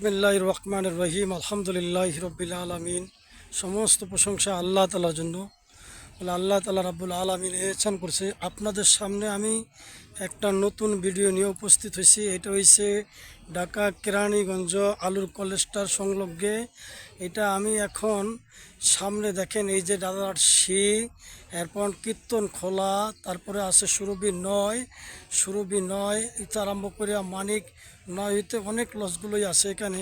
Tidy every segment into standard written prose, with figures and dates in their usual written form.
বিসমিল্লাহির রহমানির রহিম। আলহামদুলিল্লাহি রাব্বিল আলামিন। সমস্ত প্রশংসা আল্লাহ তাআলার জন্য। বলে আল্লাহ তাআলা রাব্বুল আলামিন এহসান করছে। আপনাদের সামনে আমি একটা নতুন ভিডিও নিয়ে উপস্থিত হয়েছি। এটা হয়েছে ঢাকা কেরানীগঞ্জ আলুর কলেজটার সংলগ্নে। এটা আমি এখন সামনে দেখেন এই যে দাদার শি, এরপর কীর্তন খোলা, তারপরে আছে সুরভি নয় এটা আরম্ভ করে মানিক নয় হইতে অনেক লসগুলোই আছে এখানে।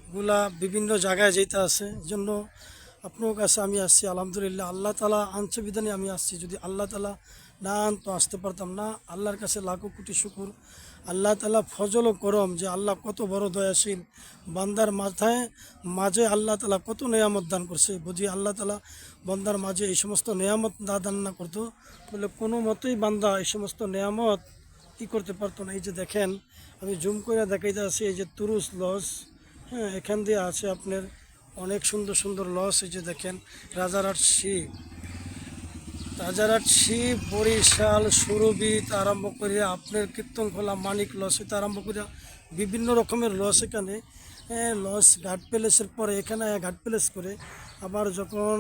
এগুলা বিভিন্ন জায়গায় যেতে আছে। এই জন্য আপনার কাছে আমি আসছি। আলহামদুলিল্লাহ, আল্লাহ তালা আনছে বিধানে আমি আসছি। যদি আল্লাহ তালা না আনতো আসতে পারতাম না। আল্লাহর কাছে লাখো কোটি শুকুর। আল্লাহ তালা ফজল ও করম যে আল্লাহ কত বড় দয়াশীল। বান্দার মাঝে আল্লাহ তালা কত নেয়ামত দান করছে। বুঝি আল্লাহ তালা বান্দার মাঝে এই সমস্ত নেয়ামত না দান না করতো বলে কোনো মতেই বান্দা এই সমস্ত নেয়ামত কী করতে পারতো না। এই যে দেখেন, আমি জুম করে দেখাইতে আছি, এই যে তুরুস লস, হ্যাঁ, এখান দিয়ে আছে আপনার অনেক সুন্দর সুন্দর লস। এই যে দেখেন রাজারহাট বরিশাল সুরভি আরম্ভ করে আপনার কীর্তনখোলা মানিক লস হইতে আরম্ভ করে বিভিন্ন রকমের লস এখানে। লস ঘাট প্যালেসের পরে এখানে ঘাট প্যালেস করে আবার যখন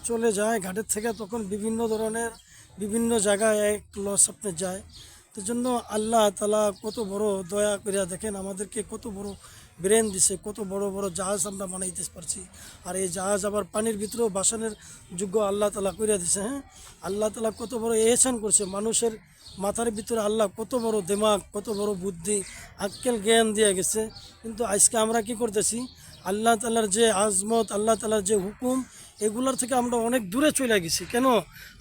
চলে যায় ঘাটের থেকে, তখন বিভিন্ন ধরনের বিভিন্ন জায়গায় এক লস আপনি যায়। তো জন্য আল্লাহ তালা কত বড় দয়া করিয়া দেখেন আমাদেরকে, কত বড় ব্রেন দিছে, কত বড় বড় জাহাজ আমরা বানাইতে পারছি। আর এই জাহাজ আবার পানির ভিতরেও বাসানের যোগ্য আল্লাহ তালা করিয়া দিছে। হ্যাঁ, আল্লাহ তালা কত বড় এহসান করছে। মানুষের মাথার ভিতরে আল্লাহ কত বড় দিমাগ, কত বড় বুদ্ধি, আক্কেল জ্ঞান দিয়ে গেছে। কিন্তু আজকে আমরা কি করতেছি, আল্লাহ তালার যে আজমত, আল্লাহ তালার যে হুকুম, এগুলোর থেকে আমরা অনেক দূরে চলে গেছি। কেন?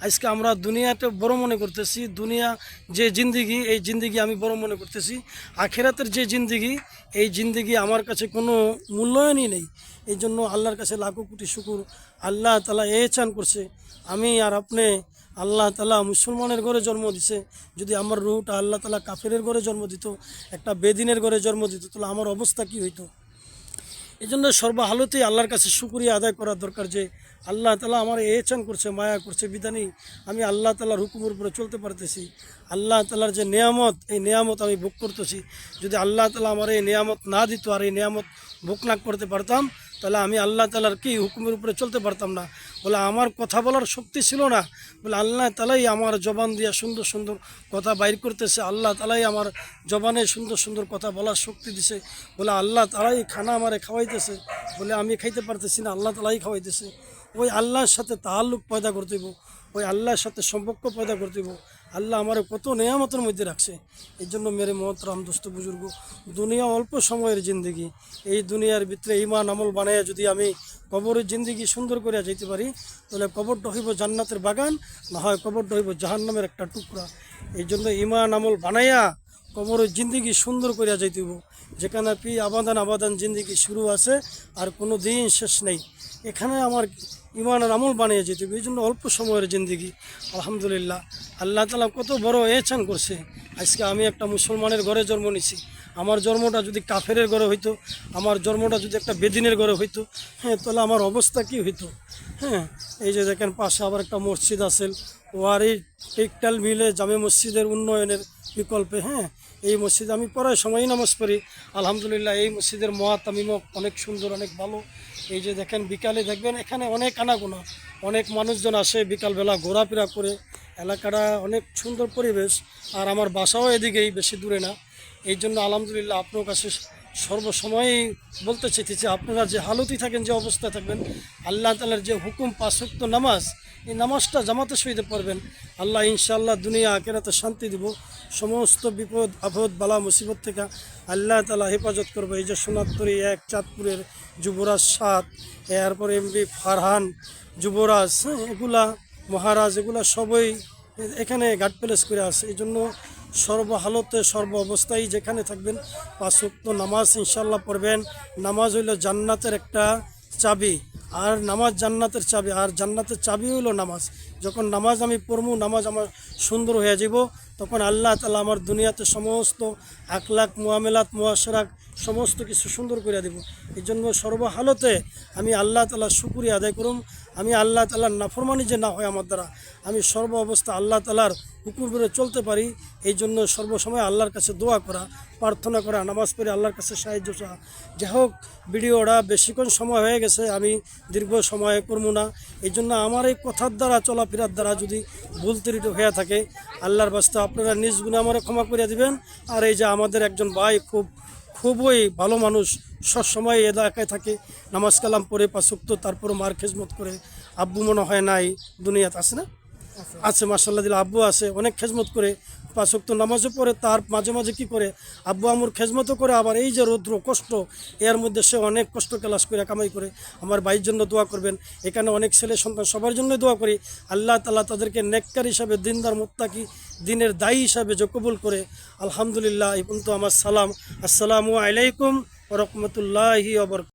আজকে আমরা দুনিয়াটা বড় মনে করতেছি। দুনিয়া যে জিন্দিগি, এই জিন্দিগি আমি বড় মনে করতেছি। আখেরাতের যে জিন্দিগি, এই জিন্দিগি আমার কাছে কোনো মূল্যায়নই নেই। এই জন্য আল্লাহর কাছে লাখো কোটি শুকুর। আল্লাহ তালা এহসান করছে। আমি আর আপনি, আল্লাহ তালা মুসলমানের ঘরে জন্ম দিছে। যদি আমার রুহটা আল্লাহ তালা কাফেরের ঘরে জন্ম দিত, একটা বেদিনের ঘরে জন্ম দিত, তাহলে আমার অবস্থা কী হইতো? এই জন্য সর্বহালতেই আল্লাহর কাছে শুকরিয়া আদায় করা দরকার যে আল্লাহ তালা আমার এহসান করছে, মায়া করছে বিধানী আমি আল্লাহ তালার হুকুমের উপরে চলতে পারতেছি। আল্লাহ তালার যে নেয়ামত, এই নেয়ামত আমি ভোগ করতেছি। যদি আল্লাহ তালা আমার এই নেয়ামত না দিত, আর এই নেয়ামত ভোগ না করতে পারতাম, তাহলে আমি আল্লাহ তালার কি হুকুমের উপরে চলতে পারতাম না। বলে আমার কথা বলার শক্তি ছিল না, বলে আল্লাহ তালাই আমার জবান দিয়া সুন্দর সুন্দর কথা বাইর করতেছে। আল্লাহ তালাই আমার জবানে সুন্দর সুন্দর কথা বলার শক্তি দিছে। বলে আল্লাহ তালাই খানা আমারে খাওয়াইতেছে, বলে আমি খাইতে পারতেছি না, আল্লাহ তালাই খাওয়াইতেছে। ওই আল্লাহর সাথে তাল্লুক পয়দা করতে হইব, ওই আল্লাহর সাথে সম্পর্ক পয়দা করতে হইব। আল্লাহ আমার কত নেয়ামতের মধ্যে রাখছে। এই জন্য মেরে মহতরাম দোস্ত বুজুর্গ, দুনিয়া অল্প সময়ের জিন্দিগি। এই দুনিয়ার ভিতরে ঈমান আমল বানাইয়া যদি আমি কবরের জিন্দিগি সুন্দর করিয়া যেতে পারি, তাহলে কবরটা হইব জান্নাতের বাগান, না হয় কবরটা হইব জাহান্নামের একটা টুকরা। এই জন্য ঈমান আমল বানাইয়া কবরের জিন্দিগি সুন্দর করিয়া যাইতে হইব। যেখানে আবাদান জিন্দিগি শুরু আছে আর কোনো দিন শেষ নেই, এখানে আমার ঈমানের আমল বানিয়ে যেতে হবে। এই জন্য অল্প সময়ের জিন্দিগি। আলহামদুলিল্লাহ, আল্লাহ তালা কত বড় এহসান করছে। আজকে আমি একটা মুসলমানের ঘরে জন্ম নিছি। আমার জন্মটা যদি কাফেরের ঘরে হইতো, আমার জন্মটা যদি একটা বেদিনের ঘরে হইতো, হ্যাঁ, তাহলে আমার অবস্থা কী হইতো? হ্যাঁ, এই যে দেখেন পাশে আবার একটা মসজিদ আছে, ওয়ারি টেকটাল মিলে জামে মসজিদের উন্নয়নের বিকল্পে। হ্যাঁ, এই মসজিদে আমি প্রায় সময়ই নামাজ পড়ি। আলহামদুলিল্লাহ, এই মসজিদের মহাতামিমক অনেক সুন্দর, অনেক ভালো। এই যে দেখেন বিকালে দেখবেন এখানে অনেক আনাগোনা, অনেক মানুষজন আসে বিকালবেলা ঘোরাফেরা করে। এলাকাটা অনেক সুন্দর পরিবেশ। আর আমার বাসাও এদিকেই, বেশি দূরে না। এই জন্য আলহামদুলিল্লাহ আপনার কাছে সর্বসময়ই বলতে চাইতেছি, আপনারা যে হালতই থাকেন, যে অবস্থায় থাকবেন, আল্লাহ তাআলার যে হুকুম 5 ওয়াক্ত নামাজ, এই নামাজটা জামাতে সহিতে পড়বেন। আল্লাহ ইনশাআল্লাহ দুনিয়া আখিরাতে শান্তি দিব। সমস্ত বিপদ আপদ বালা মুসিবত থেকে আল্লাহ তাআলা হেফাজত করবে। এই যে সোনারতরী 1 চাঁদপুরের যুবরাজ 7, এরপর এমডি ফারহান যুবরাজ, এগুলা মহারাজ, এগুলা সবই এখানে ঘাট প্যালেস করে আছে। এই জন্য সর্বহালতে সর্ব অবস্থায় যেখানে থাকবেন 5 ওয়াক্ত নামাজ ইনশাআল্লাহ পড়বেন। নামাজ হইল জান্নাতের একটা চাবি, আর নামাজ জান্নাতের চাবি, আর জান্নাতের চাবি হইল নামাজ। যখন নামাজ আমি পড়বো, নামাজ আমার সুন্দর হয়ে যাব, তখন আল্লাহ তাআলা আমার দুনিয়াতে সমস্ত আখলাক মুআমেলাত মুআশারাত সমস্ত কিছু সুন্দর করে দেব। এই জন্য সর্বহালতে আমি আল্লাহ তাআলার শুকরিয়া আদায় করুম। আমি আল্লাহ তাআলার নাফরমানি যে না হয় আমার দ্বারা, আমি সর্ব অবস্থা আল্লাহ তাআলার হুকুম করে চলতে পারি। এই জন্য সর্বসময় আল্লাহর কাছে দোয়া করা, প্রার্থনা করা, নামাজ পড়ে আল্লাহর কাছে সাহায্য চাওয়া। যাই হোক, ভিডিওটা বেশিক্ষণ সময় হয়ে গেছে, আমি দীর্ঘ সময় করবো না। এই জন্য আমার এই কথার দ্বারা, চলাফেরার দ্বারা যদি ভুল ত্রুটি হয়ে থাকে, আল্লাহর বাস্তে আপনারা নিজ গুণে আমার ক্ষমা করে দিবেন। আর এই যে আমাদের একজন ভাই খুবই ভালো মানুষ, সবসময় এলাকায় থাকে, নামাজ কালাম পড়ে 5 ওয়াক্ত, তারপরে মার খেজমত করে। আব্বু মনে হয় নাই দুনিয়াতে, আছে না? আছে, মাসাল্লাহ দিল, আব্বু আছে, অনেক খেজমত করে, 5 ওয়াক্ত নামাজও পড়ে। তার মাঝে মাঝে কি করে, আব্বু আমুর খেজমতও করে, আবার এই যে রৌদ্র কষ্ট, এর মধ্যে সে অনেক কষ্ট ক্লাস করে কামাই করে। আমার ভাইয়ের জন্য দোয়া করবেন। এখানে অনেক ছেলে সন্তান, সবার জন্য দোয়া করি। আল্লাহ তাআলা তাদেরকে নেককার হিসাবে, দিনদার মুত্তাকি, দিনের দায়ী হিসাবে যে কবুল করে। আলহামদুলিল্লাহ। এই পর্যন্ত আমার সালাম। আসসালামু আলাইকুম ওয়া রাহমাতুল্লাহি ওয়া বারাকাতুহু।